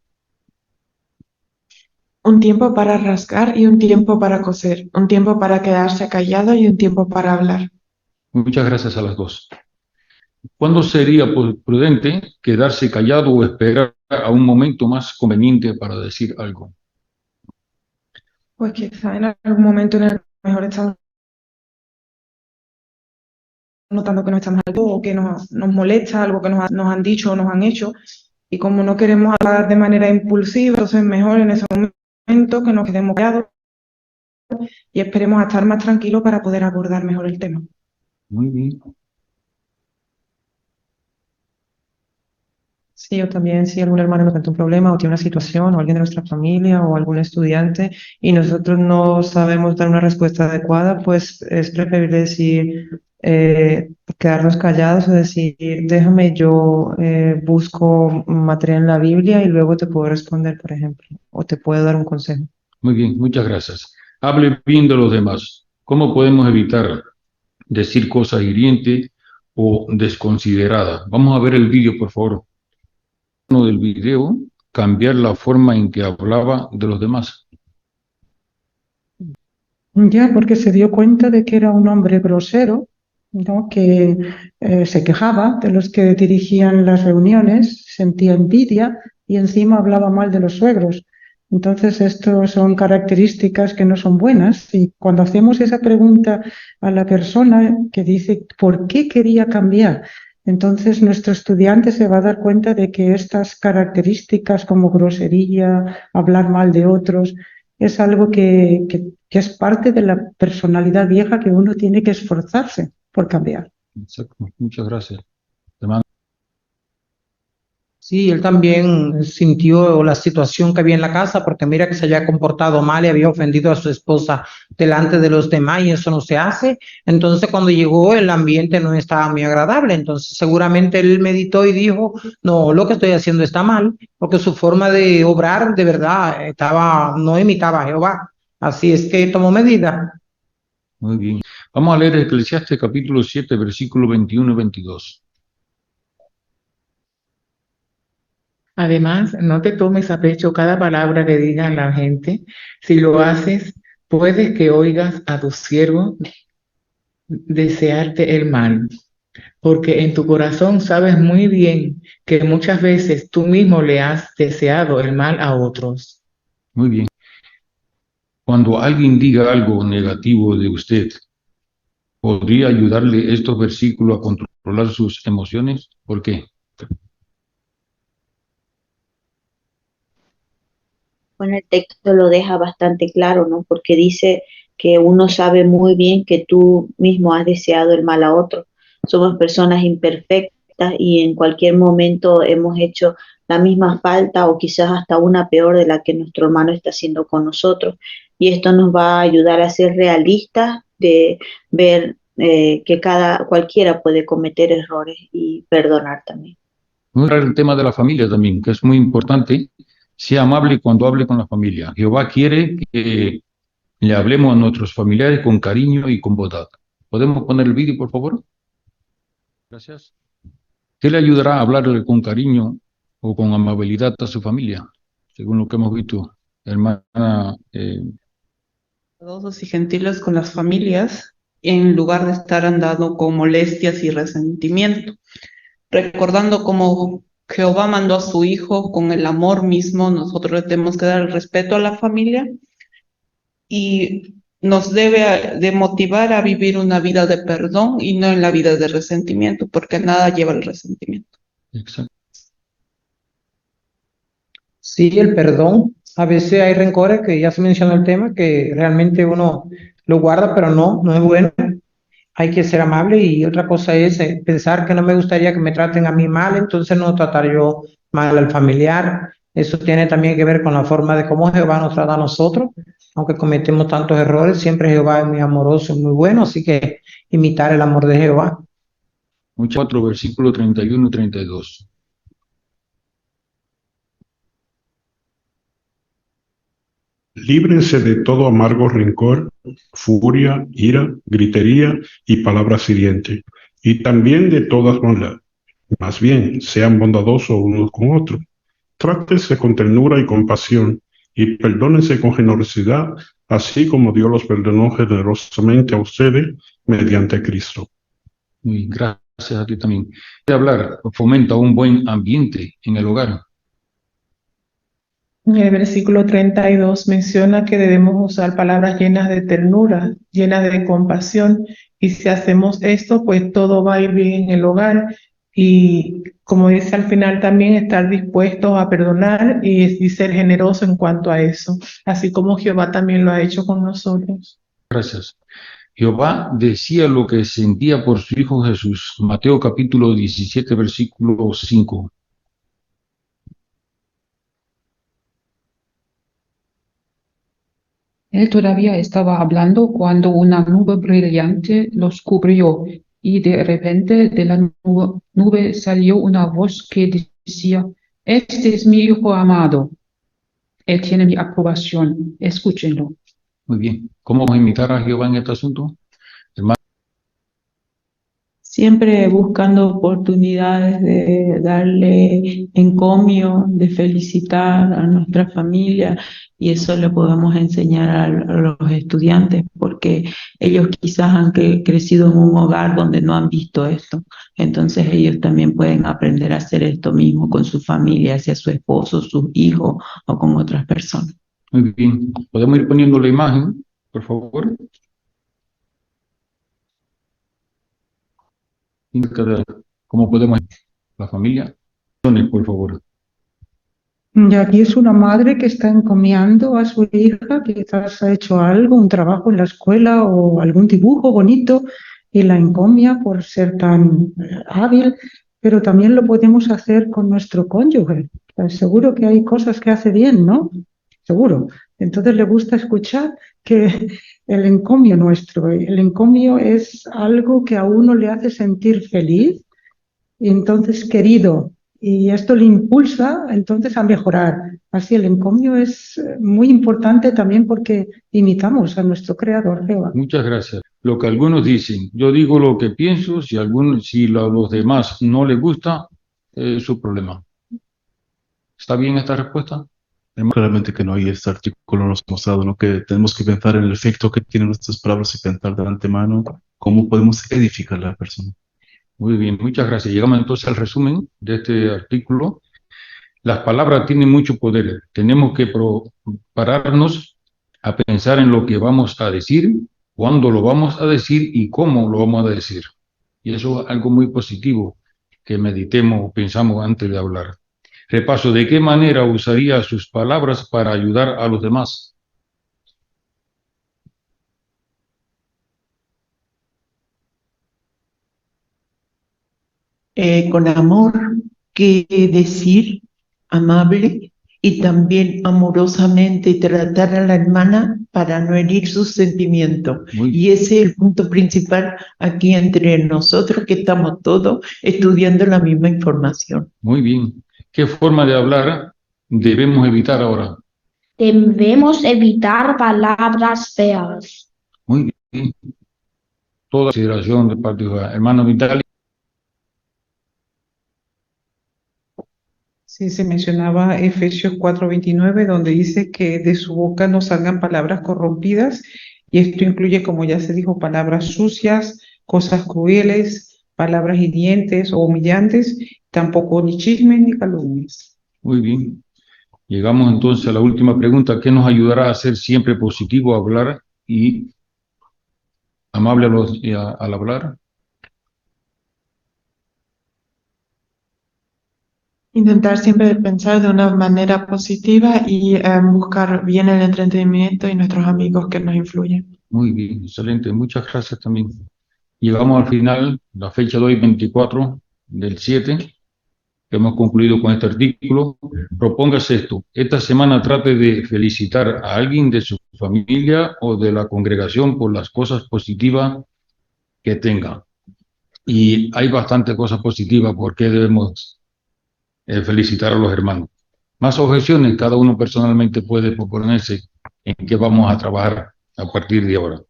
Un tiempo para rasgar y un tiempo para coser, un tiempo para quedarse callado y un tiempo para hablar. Muchas gracias a las dos. ¿Cuándo sería prudente quedarse callado o esperar a un momento más conveniente para decir algo? Pues quizá en algún momento en el que mejor estamos notando que nos estamos algo o que nos molesta, algo que nos han dicho o nos han hecho, y como no queremos hablar de manera impulsiva, entonces es mejor en ese momento que nos quedemos callados y esperemos a estar más tranquilos para poder abordar mejor el tema. Muy bien. Sí, yo también, si algún hermano nos cuenta un problema o tiene una situación o alguien de nuestra familia o algún estudiante y nosotros no sabemos dar una respuesta adecuada, pues es preferible decir, quedarnos callados o decir, déjame, yo busco material en la Biblia y luego te puedo responder, por ejemplo, o te puedo dar un consejo. Muy bien, muchas gracias. Hable bien de los demás. ¿Cómo podemos evitar decir cosas hirientes o desconsideradas? Vamos a ver el vídeo, por favor. Del video, cambiar la forma en que hablaba de los demás. Ya, porque se dio cuenta de que era un hombre grosero, ¿no? Que se quejaba de los que dirigían las reuniones, sentía envidia y encima hablaba mal de los suegros. Entonces, esto son características que no son buenas y cuando hacemos esa pregunta a la persona que dice ¿por qué quería cambiar? Entonces, nuestro estudiante se va a dar cuenta de que estas características como grosería, hablar mal de otros, es algo que es parte de la personalidad vieja que uno tiene que esforzarse por cambiar. Exacto. Muchas gracias. Sí, él también sintió la situación que había en la casa porque mira que se había comportado mal y había ofendido a su esposa delante de los demás y eso no se hace. Entonces cuando llegó el ambiente no estaba muy agradable. Entonces seguramente él meditó y dijo, no, lo que estoy haciendo está mal porque su forma de obrar de verdad no imitaba a Jehová. Así es que tomó medidas. Muy bien. Vamos a leer Eclesiastes capítulo 7, versículos 21 y 22. Además, no te tomes a pecho cada palabra que diga la gente. Si lo haces, puedes que oigas a tu siervo desearte el mal, porque en tu corazón sabes muy bien que muchas veces tú mismo le has deseado el mal a otros. Muy bien. Cuando alguien diga algo negativo de usted, ¿podría ayudarle estos versículos a controlar sus emociones? ¿Por qué? Bueno, el texto lo deja bastante claro, ¿no? Porque dice que uno sabe muy bien que tú mismo has deseado el mal a otro. Somos personas imperfectas y en cualquier momento hemos hecho la misma falta o quizás hasta una peor de la que nuestro hermano está haciendo con nosotros. Y esto nos va a ayudar a ser realistas, de ver que cualquiera puede cometer errores y perdonar también. Vamos a hablar del tema de la familia también, que es muy importante. Sea amable cuando hable con la familia. Jehová quiere que le hablemos a nuestros familiares con cariño y con bondad. ¿Podemos poner el vídeo, por favor? Gracias. ¿Qué le ayudará a hablarle con cariño o con amabilidad a su familia? Según lo que hemos visto, hermana. Bondadosos y gentiles con las familias, en lugar de estar andando con molestias y resentimiento. Recordando cómo Jehová mandó a su Hijo con el amor mismo, nosotros le tenemos que dar el respeto a la familia y nos debe de motivar a vivir una vida de perdón y no en la vida de resentimiento, porque nada lleva al resentimiento. Exacto. Sí, el perdón. A veces hay rencores que ya se mencionó el tema, que realmente uno lo guarda, pero no es bueno. Hay que ser amable y otra cosa es pensar que no me gustaría que me traten a mí mal, entonces no tratar yo mal al familiar. Eso tiene también que ver con la forma de cómo Jehová nos trata a nosotros, aunque cometemos tantos errores, siempre Jehová es muy amoroso y muy bueno, así que imitar el amor de Jehová. 4, versículo 31 y 32. Líbrense de todo amargo rencor, furia, ira, gritería y palabras hirientes, y también de todas maldad. Más bien, sean bondadosos unos con otros. Trátense con ternura y compasión, y perdónense con generosidad, así como Dios los perdonó generosamente a ustedes mediante Cristo. Muy gracias a ti también. Hablar fomenta un buen ambiente en el hogar. En el versículo 32 menciona que debemos usar palabras llenas de ternura, llenas de compasión, y si hacemos esto, pues todo va a ir bien en el hogar. Y como dice al final también, estar dispuestos a perdonar y ser generoso en cuanto a eso, así como Jehová también lo ha hecho con nosotros. Gracias. Jehová decía lo que sentía por su Hijo Jesús. Mateo capítulo 17, versículo 5. Él todavía estaba hablando cuando una nube brillante los cubrió y de repente de la nube salió una voz que decía, este es mi Hijo amado, él tiene mi aprobación, escúchenlo. Muy bien. ¿Cómo vamos a imitar a Jehová en este asunto? Hermano. Siempre buscando oportunidades de darle encomio, de felicitar a nuestra familia, y eso le podemos enseñar a los estudiantes, porque ellos quizás han crecido en un hogar donde no han visto esto, entonces ellos también pueden aprender a hacer esto mismo con su familia, hacia su esposo, sus hijos o con otras personas. Muy bien. ¿Podemos ir poniendo la imagen, por favor? ¿Cómo podemos? La familia. Por favor. Y aquí es una madre que está encomiando a su hija, que quizás ha hecho algo, un trabajo en la escuela o algún dibujo bonito, y la encomia por ser tan hábil, pero también lo podemos hacer con nuestro cónyuge. Seguro que hay cosas que hace bien, ¿no? Seguro. Entonces le gusta escuchar que el encomio es algo que a uno le hace sentir feliz, y entonces querido. Y esto le impulsa entonces a mejorar. Así el encomio es muy importante también porque imitamos a nuestro creador, Jehová. Muchas gracias. Lo que algunos dicen, yo digo lo que pienso, si a los demás no les gusta, es su problema. ¿Está bien esta respuesta? Claramente que no hay este artículo nos ha mostrado, ¿no? Que tenemos que pensar en el efecto que tienen nuestras palabras y pensar de antemano cómo podemos edificar a la persona. Muy bien, muchas gracias. Llegamos entonces al resumen de este artículo. Las palabras tienen mucho poder. Tenemos que pararnos a pensar en lo que vamos a decir, cuándo lo vamos a decir y cómo lo vamos a decir. Y eso es algo muy positivo que meditemos o pensamos antes de hablar. Repaso, ¿de qué manera usaría sus palabras para ayudar a los demás? Con amor, que decir, amable, y también amorosamente tratar a la hermana para no herir sus sentimientos. Y ese es el punto principal aquí entre nosotros, que estamos todos estudiando la misma información. Muy bien. ¿Qué forma de hablar debemos evitar ahora? Debemos evitar palabras feas. Muy bien. Toda consideración de parte de hermano Vitali. Sí, se mencionaba Efesios 4:29, donde dice que de su boca no salgan palabras corrompidas, y esto incluye, como ya se dijo, palabras sucias, cosas crueles, palabras hirientes o humillantes, tampoco ni chismes ni calumnias. Muy bien. Llegamos entonces a la última pregunta. ¿Qué nos ayudará a ser siempre positivo, a hablar y amable al hablar? Intentar siempre pensar de una manera positiva y buscar bien el entretenimiento y nuestros amigos que nos influyen. Muy bien, excelente. Muchas gracias también. Llegamos al final, la fecha de hoy, 24 del 7. Hemos concluido con este artículo. Propóngase esto. Esta semana trate de felicitar a alguien de su familia o de la congregación por las cosas positivas que tenga. Y hay bastantes cosas positivas por qué debemos felicitar a los hermanos. Más objeciones, cada uno personalmente puede proponerse en qué vamos a trabajar a partir de ahora.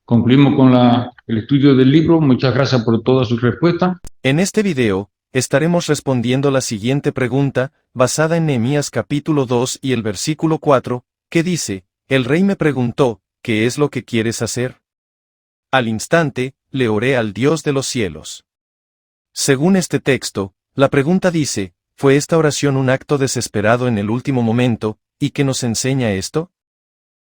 Concluimos con el estudio del libro. Muchas gracias por todas sus respuestas. En este video, estaremos respondiendo la siguiente pregunta, basada en Nehemías capítulo 2 y el versículo 4, que dice, el rey me preguntó, ¿qué es lo que quieres hacer? Al instante, le oré al Dios de los cielos. Según este texto, la pregunta dice, ¿fue esta oración un acto desesperado en el último momento, y qué nos enseña esto?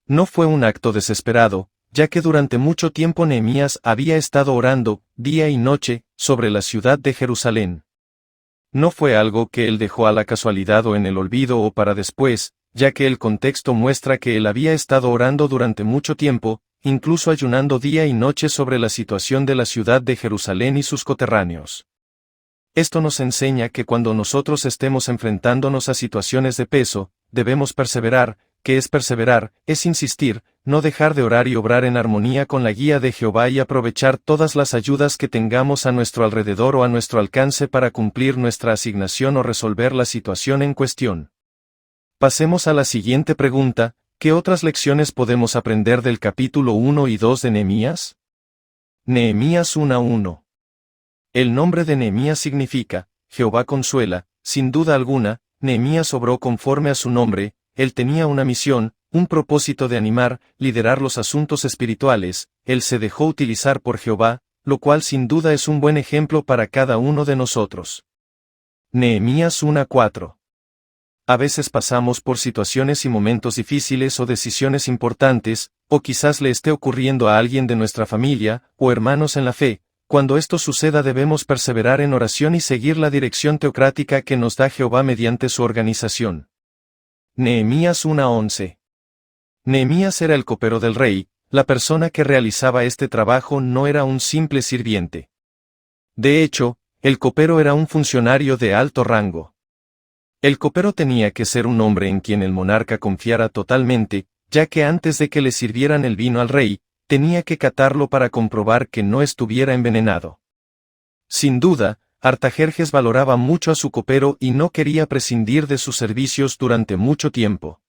No fue un acto desesperado, ya que durante mucho tiempo Nehemías había estado orando, día y noche, sobre la ciudad de Jerusalén. No fue algo que él dejó a la casualidad o en el olvido o para después, ya que el contexto muestra que él había estado orando durante mucho tiempo, incluso ayunando día y noche sobre la situación de la ciudad de Jerusalén y sus coterráneos. Esto nos enseña que cuando nosotros estemos enfrentándonos a situaciones de peso, debemos perseverar. ¿Qué es perseverar? Es insistir, no dejar de orar y obrar en armonía con la guía de Jehová y aprovechar todas las ayudas que tengamos a nuestro alrededor o a nuestro alcance para cumplir nuestra asignación o resolver la situación en cuestión. Pasemos a la siguiente pregunta, ¿qué otras lecciones podemos aprender del capítulo 1 y 2 de Nehemías? Nehemías 1:1. El nombre de Nehemías significa, Jehová consuela. Sin duda alguna, Nehemías obró conforme a su nombre. Él tenía una misión, un propósito de animar, liderar los asuntos espirituales. Él se dejó utilizar por Jehová, lo cual sin duda es un buen ejemplo para cada uno de nosotros. Nehemías 1:4. A veces pasamos por situaciones y momentos difíciles o decisiones importantes, o quizás le esté ocurriendo a alguien de nuestra familia, o hermanos en la fe. Cuando esto suceda debemos perseverar en oración y seguir la dirección teocrática que nos da Jehová mediante su organización. Nehemías 1:11. Nehemías era el copero del rey. La persona que realizaba este trabajo no era un simple sirviente. De hecho, el copero era un funcionario de alto rango. El copero tenía que ser un hombre en quien el monarca confiara totalmente, ya que antes de que le sirvieran el vino al rey, tenía que catarlo para comprobar que no estuviera envenenado. Sin duda, Artajerjes valoraba mucho a su copero y no quería prescindir de sus servicios durante mucho tiempo.